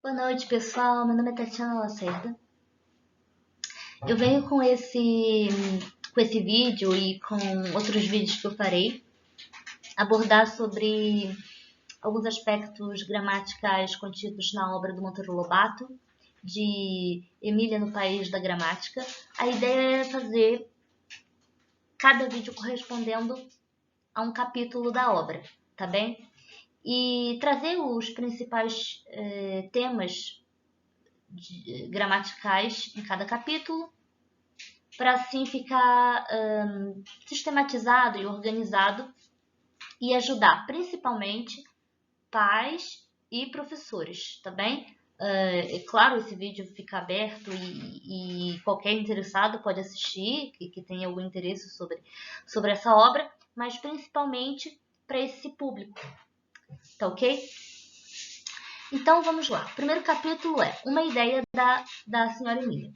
Boa noite, pessoal. Meu nome é Tatiana Lacerda. Eu venho com esse vídeo e com outros vídeos que eu farei abordar sobre alguns aspectos gramaticais contidos na obra do Monteiro Lobato, de Emília no País da Gramática. A ideia é fazer cada vídeo correspondendo a um capítulo da obra, tá bem? E trazer os principais temas gramaticais em cada capítulo, para assim ficar sistematizado e organizado e ajudar principalmente pais e professores, tá bem? É claro, esse vídeo fica aberto e qualquer interessado pode assistir, que tenha algum interesse sobre essa obra, mas principalmente para esse público, tá ok? Então vamos lá. O primeiro capítulo é Uma Ideia da Senhora Emília.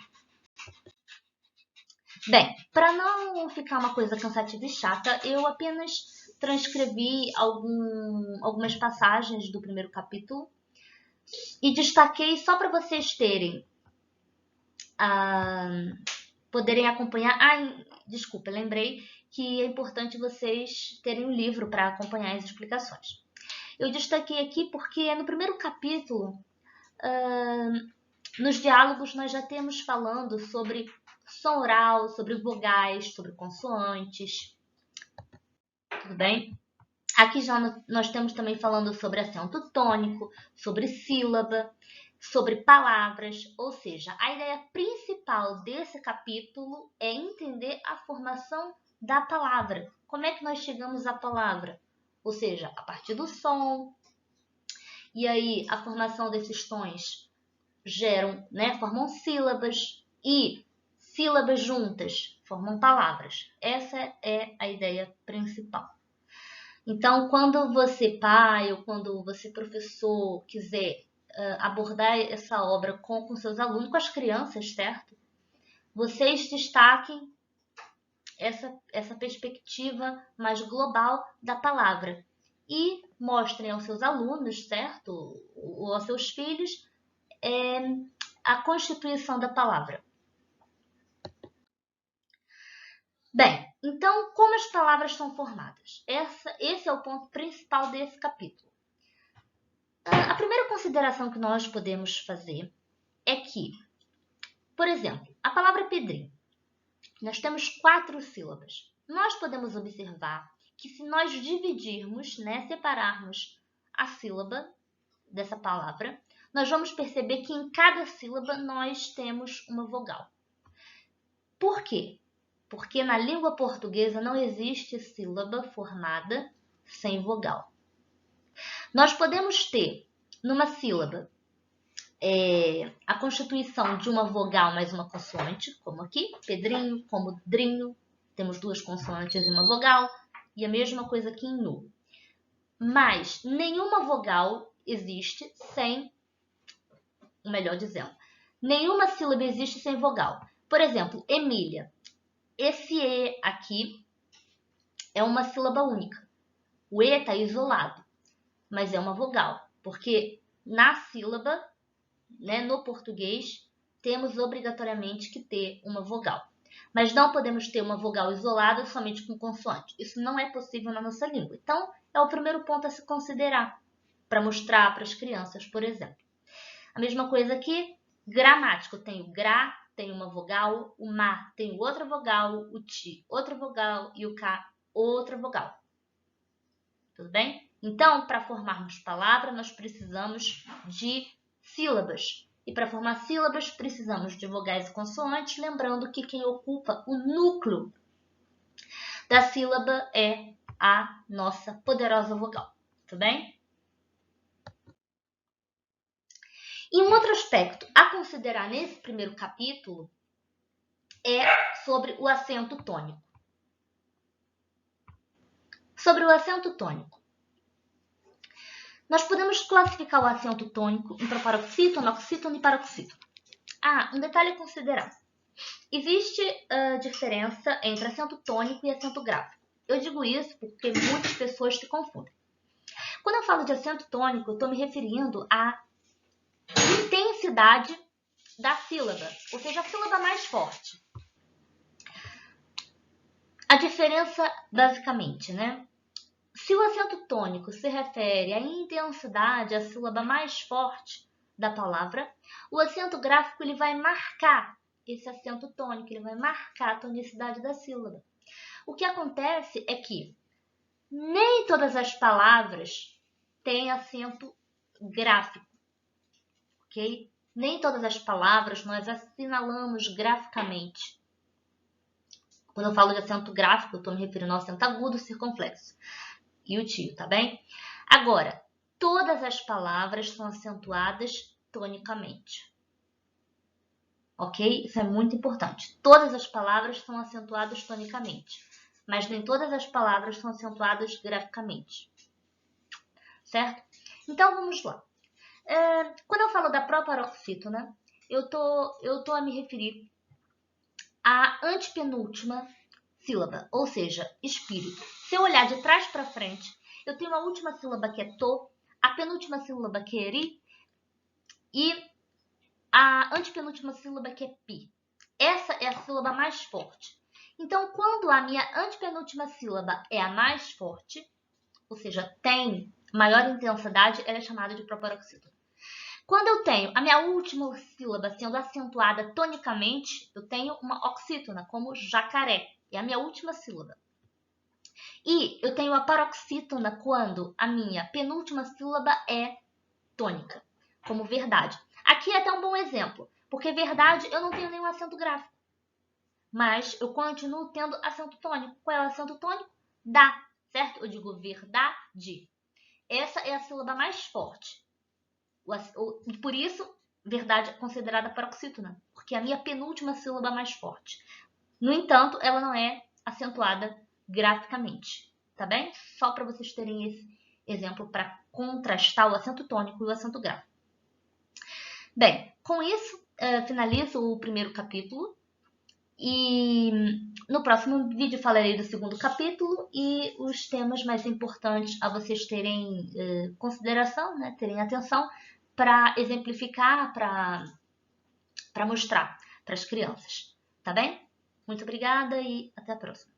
Bem, para não ficar uma coisa cansativa e chata, eu apenas transcrevi algumas passagens do primeiro capítulo e destaquei só para vocês poderem acompanhar. Desculpa, lembrei que é importante vocês terem um livro para acompanhar as explicações. Eu destaquei aqui porque no primeiro capítulo, nos diálogos, nós já temos falando sobre som oral, sobre vogais, sobre consoantes. Tudo bem? Aqui já nós temos também falando sobre acento tônico, sobre sílaba, sobre palavras. Ou seja, a ideia principal desse capítulo é entender a formação da palavra. Como é que nós chegamos à palavra? Ou seja, a partir do som. E aí, a formação desses tons formam sílabas, e sílabas juntas formam palavras. Essa é a ideia principal. Então, quando você, pai, ou quando você, professor, quiser abordar essa obra com seus alunos, com as crianças, certo? Vocês destaquem essa perspectiva mais global da palavra e mostrem aos seus alunos, certo? Ou aos seus filhos, a constituição da palavra. Bem, então, como as palavras são formadas? Esse é o ponto principal desse capítulo. A primeira consideração que nós podemos fazer é que, por exemplo, a palavra pedrinho, nós temos 4 sílabas. Nós podemos observar que se nós dividirmos, separarmos a sílaba dessa palavra, nós vamos perceber que em cada sílaba nós temos uma vogal. Por quê? Porque na língua portuguesa não existe sílaba formada sem vogal. Nós podemos ter numa sílaba a constituição de uma vogal mais uma consoante, como aqui, pedrinho, como drinho, temos 2 consoantes e uma vogal, e a mesma coisa aqui em nu. Mas nenhuma vogal existe sem, melhor dizendo, nenhuma sílaba existe sem vogal. Por exemplo, Emília. Esse E aqui é uma sílaba única. O E está isolado, mas é uma vogal, porque na sílaba, no português, temos obrigatoriamente que ter uma vogal. Mas não podemos ter uma vogal isolada somente com consoante. Isso não é possível na nossa língua. Então, é o primeiro ponto a se considerar, para mostrar para as crianças, por exemplo. A mesma coisa aqui, gramático. Tem o gra, tem uma vogal, o ma tem outra vogal, o ti outra vogal e o ka outra vogal. Tudo bem? Então, para formarmos palavra, nós precisamos de sílabas. E para formar sílabas, precisamos de vogais e consoantes, lembrando que quem ocupa o núcleo da sílaba é a nossa poderosa vogal. Tudo bem? E um outro aspecto a considerar nesse primeiro capítulo é sobre o acento tônico. Sobre o acento tônico. Nós podemos classificar o acento tônico em proparoxítono, oxítono e paroxítono. Um detalhe a considerar. Existe diferença entre acento tônico e acento grave. Eu digo isso porque muitas pessoas se confundem. Quando eu falo de acento tônico, eu estou me referindo a intensidade da sílaba, ou seja, a sílaba mais forte. A diferença, basicamente, né? Se o acento tônico se refere à intensidade, à sílaba mais forte da palavra, o acento gráfico ele vai marcar esse acento tônico, ele vai marcar a tonicidade da sílaba. O que acontece é que nem todas as palavras têm acento gráfico, ok? Nem todas as palavras nós assinalamos graficamente. Quando eu falo de acento gráfico, eu estou me referindo ao acento agudo, circunflexo e o tio, tá bem? Agora, todas as palavras são acentuadas tonicamente. Ok? Isso é muito importante. Todas as palavras são acentuadas tonicamente, mas nem todas as palavras são acentuadas graficamente. Certo? Então, vamos lá. Quando eu falo da proparoxítona, eu tô a me referir à antepenúltima sílaba, ou seja, espírito. Se eu olhar de trás para frente, eu tenho a última sílaba que é to, a penúltima sílaba que é ri e a antepenúltima sílaba que é pi. Essa é a sílaba mais forte. Então, quando a minha antepenúltima sílaba é a mais forte, ou seja, tem maior intensidade, ela é chamada de proparoxítona. Quando eu tenho a minha última sílaba sendo acentuada tonicamente, eu tenho uma oxítona, como jacaré. É a minha última sílaba. E eu tenho a paroxítona quando a minha penúltima sílaba é tônica, como verdade. Aqui é até um bom exemplo, porque verdade eu não tenho nenhum acento gráfico. Mas eu continuo tendo acento tônico. Qual é o acento tônico? Da, certo? Eu digo verdade. Essa é a sílaba mais forte. E por isso, verdade é considerada paroxítona, porque é a minha penúltima sílaba mais forte. No entanto, ela não é acentuada graficamente, tá bem? Só para vocês terem esse exemplo para contrastar o acento tônico e o acento gráfico. Bem, com isso, finalizo o primeiro capítulo e no próximo vídeo falarei do segundo capítulo e os temas mais importantes a vocês terem consideração, né, terem atenção para exemplificar, para mostrar para as crianças, tá bem? Muito obrigada e até a próxima.